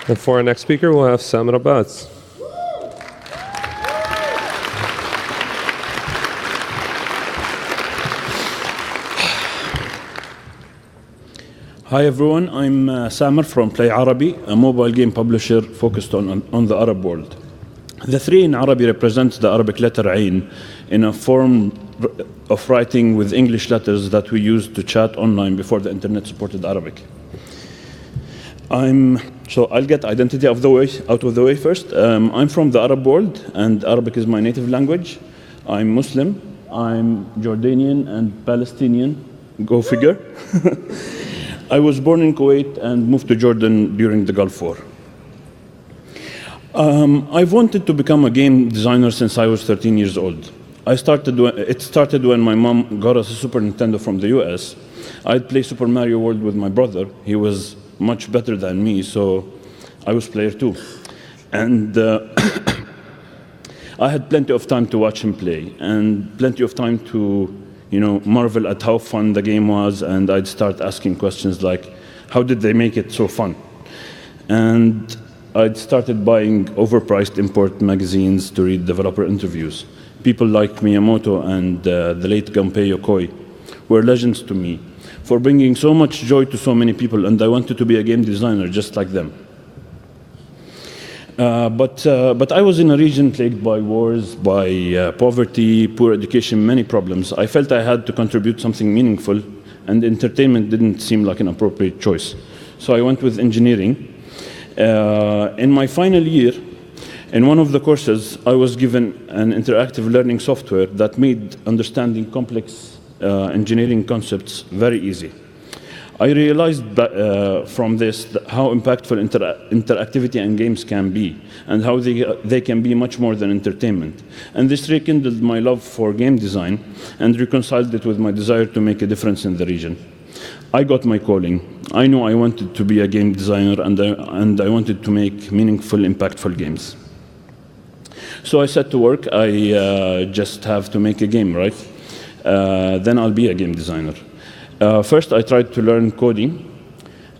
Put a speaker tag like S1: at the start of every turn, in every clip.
S1: And for our next speaker, we'll have Sam Abbas.
S2: Hi everyone, I'm Samer from Play Arabi, a mobile game publisher focused on the Arab world. The 3 in Arabi represents the Arabic letter Ain in a form of writing with English letters that we used to chat online before the internet supported Arabic. So I'll get identity out of the way first. I'm from the Arab world and Arabic is my native language. I'm Muslim, I'm Jordanian and Palestinian, go figure. I was born in Kuwait and moved to Jordan during the Gulf War. I've wanted to become a game designer since I was 13 years old. It started when my mom got us a Super Nintendo from the US. I'd play Super Mario World with my brother. He was much better than me, so I was player 2. And I had plenty of time to watch him play and plenty of time to marvel at how fun the game was, and I'd start asking questions like, how did they make it so fun? And I'd started buying overpriced import magazines to read developer interviews. People like Miyamoto and the late Gunpei Yokoi were legends to me for bringing so much joy to so many people, and I wanted to be a game designer just like them. But I was in a region plagued by wars, by poverty, poor education, many problems. I felt I had to contribute something meaningful, and entertainment didn't seem like an appropriate choice. So I went with engineering. In my final year, in one of the courses, I was given an interactive learning software that made understanding complex engineering concepts very easy. I realized from this how impactful interactivity and games can be, and how they can be much more than entertainment. And this rekindled my love for game design and reconciled it with my desire to make a difference in the region. I got my calling. I knew I wanted to be a game designer, and I wanted to make meaningful, impactful games. So I set to work. I just have to make a game, right? Then I'll be a game designer. First, I tried to learn coding.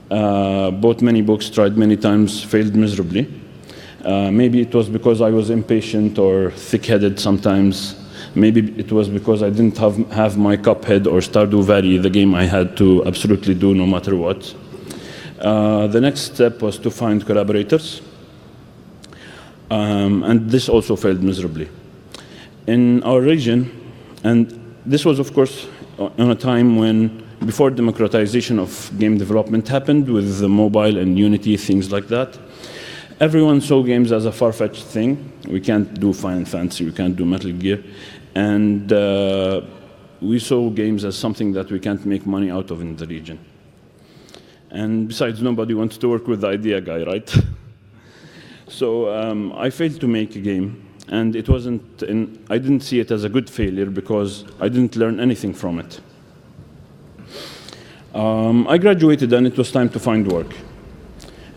S2: Bought many books, tried many times, failed miserably. Maybe it was because I was impatient or thick-headed sometimes. Maybe it was because I didn't have my Cuphead or Stardew Valley, the game I had to absolutely do no matter what. The next step was to find collaborators. And this also failed miserably. In our region, and this was, of course, in a time when, before democratization of game development happened with the mobile and Unity, things like that, everyone saw games as a far-fetched thing. We can't do Final Fantasy, we can't do Metal Gear. And we saw games as something that we can't make money out of in the region. And besides, nobody wants to work with the idea guy, right? So I failed to make a game. And it wasn't, I didn't see it as a good failure because I didn't learn anything from it. I graduated and it was time to find work.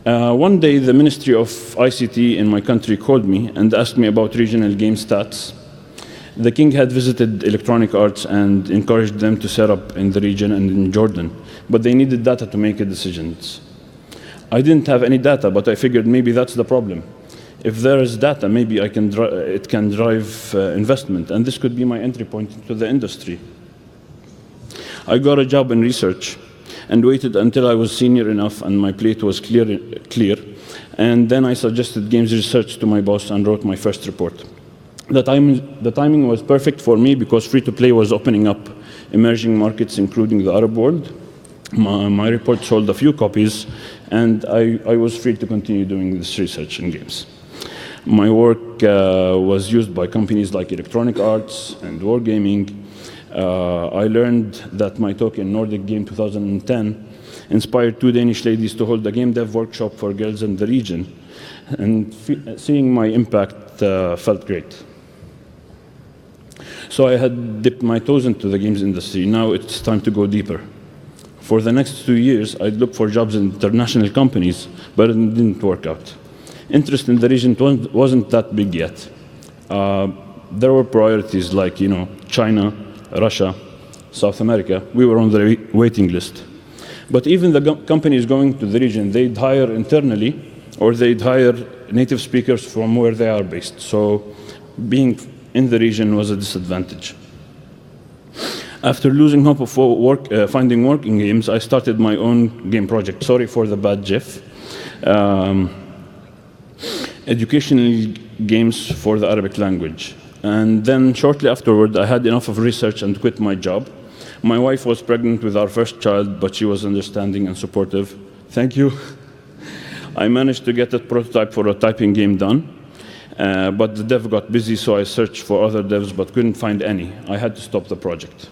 S2: One day, the Ministry of ICT in my country called me and asked me about regional game stats. The king had visited Electronic Arts and encouraged them to set up in the region and in Jordan, but they needed data to make decisions. I didn't have any data, but I figured maybe that's the problem. If there is data, maybe it can drive investment, and this could be my entry point into the industry. I got a job in research and waited until I was senior enough and my plate was clear, and then I suggested games research to my boss and wrote my first report. The timing was perfect for me because free-to-play was opening up emerging markets, including the Arab world. My report sold a few copies, and I was free to continue doing this research in games. My work was used by companies like Electronic Arts and Wargaming. I learned that my talk in Nordic Game 2010 inspired 2 Danish ladies to hold a game dev workshop for girls in the region. And seeing my impact felt great. So I had dipped my toes into the games industry. Now it's time to go deeper. For the next 2 years, I'd look for jobs in international companies, but it didn't work out. Interest in the region wasn't that big yet. There were priorities like, China, Russia, South America. We were on the waiting list. But even the companies going to the region, they'd hire internally or they'd hire native speakers from where they are based. So being in the region was a disadvantage. After losing hope of finding work in games, I started my own game project. Sorry for the bad GIF. Educational games for the Arabic language. And then shortly afterward, I had enough of research and quit my job. My wife was pregnant with our first child, but she was understanding and supportive. Thank you. I managed to get a prototype for a typing game done. But the dev got busy, so I searched for other devs, but couldn't find any. I had to stop the project.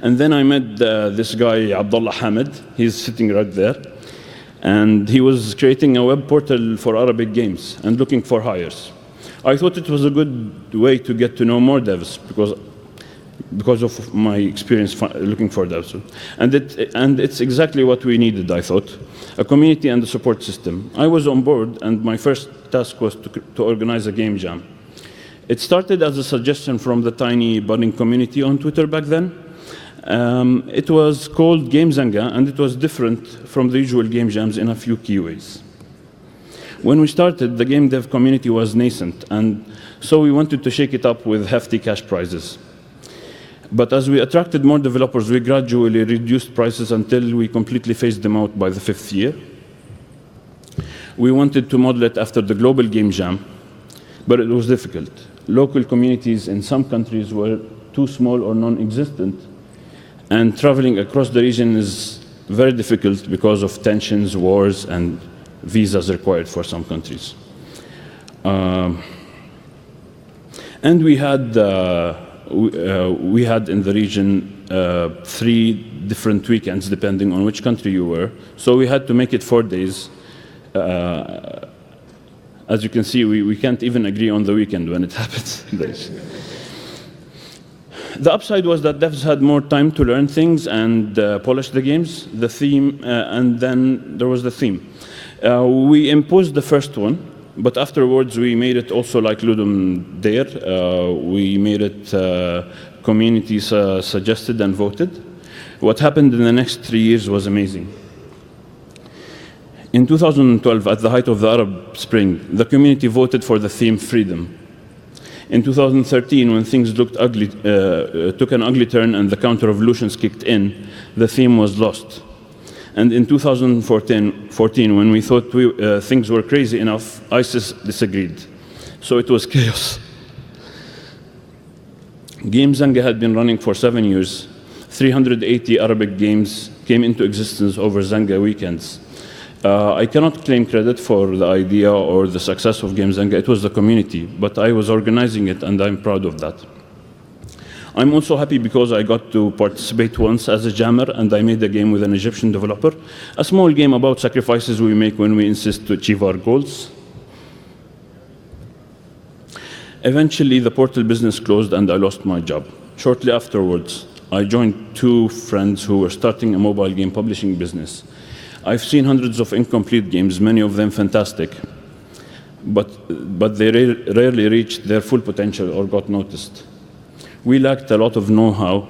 S2: And then I met this guy, Abdullah Hamid. He's sitting right there. And he was creating a web portal for Arabic games and looking for hires. I thought it was a good way to get to know more devs because of my experience looking for devs. And it's exactly what we needed, I thought, a community and a support system. I was on board, and my first task was to organize a game jam. It started as a suggestion from the tiny budding community on Twitter back then. It was called Game Zanga, and it was different from the usual game jams in a few key ways. When we started, the game dev community was nascent, and so we wanted to shake it up with hefty cash prizes. But as we attracted more developers, we gradually reduced prices until we completely phased them out by the 5th year. We wanted to model it after the global game jam, but it was difficult. Local communities in some countries were too small or non-existent, and traveling across the region is very difficult because of tensions, wars, and visas required for some countries. And we had in the region 3 different weekends, depending on which country you were. So we had to make it 4 days. As you can see, we can't even agree on the weekend when it happens. The upside was that devs had more time to learn things and polish the games, the theme, and then there was the theme. We imposed the first one, but afterwards we made it also like Ludum Dare. We made it community suggested and voted. What happened in the next 3 years was amazing. In 2012, at the height of the Arab Spring, the community voted for the theme freedom. In 2013, when things looked ugly, took an ugly turn and the counter-revolutions kicked in, the theme was lost. And in 2014, when we thought things were crazy enough, ISIS disagreed. So it was chaos. Game Zanga had been running for 7 years. 380 Arabic games came into existence over Zanga weekends. I cannot claim credit for the idea or the success of Game Zanga. It was the community, but I was organizing it, and I'm proud of that. I'm also happy because I got to participate once as a jammer, and I made a game with an Egyptian developer, a small game about sacrifices we make when we insist to achieve our goals. Eventually, the portal business closed, and I lost my job. Shortly afterwards, I joined 2 friends who were starting a mobile game publishing business. I've seen hundreds of incomplete games, many of them fantastic, but they rarely reached their full potential or got noticed. We lacked a lot of know-how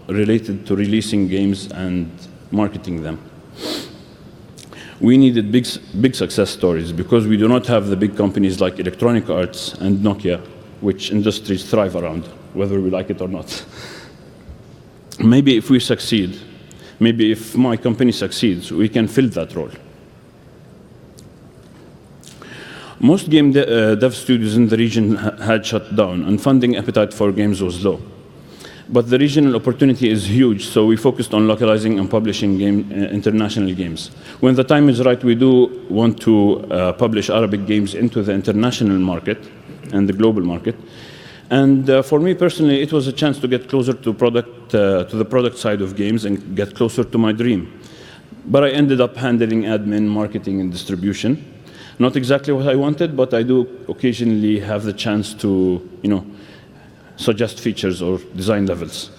S2: related to releasing games and marketing them. We needed big success stories because we do not have the big companies like Electronic Arts and Nokia, which industries thrive around, whether we like it or not. Maybe if we succeed, maybe if my company succeeds, we can fill that role. Most game dev studios in the region had shut down, and funding appetite for games was low. But the regional opportunity is huge, so we focused on localizing and publishing international games. When the time is right, we do want to publish Arabic games into the international market and the global market. And for me personally, it was a chance to get closer to the product side of games and get closer to my dream. But I ended up handling admin, marketing, and distribution. Not exactly what I wanted, but I do occasionally have the chance to, suggest features or design levels.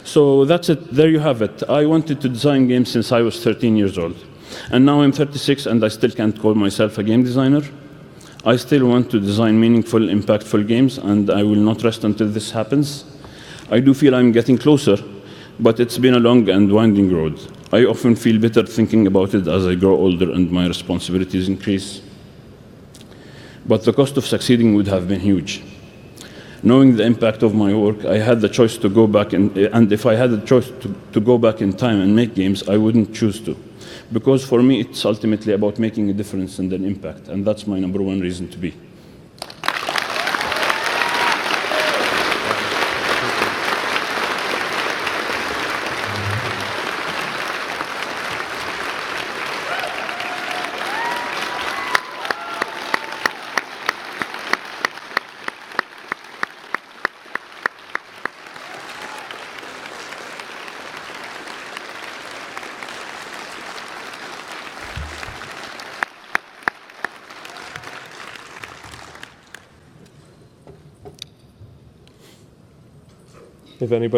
S2: So that's it. There you have it. I wanted to design games since I was 13 years old. And now I'm 36, and I still can't call myself a game designer. I still want to design meaningful, impactful games, and I will not rest until this happens. I do feel I'm getting closer, but it's been a long and winding road. I often feel better thinking about it as I grow older and my responsibilities increase. But the cost of succeeding would have been huge. Knowing the impact of my work, I had the choice to go back, and if I had the choice to go back in time and make games, I wouldn't choose to. Because for me, it's ultimately about making a difference and an impact, and that's my number one reason to be.
S1: If anybody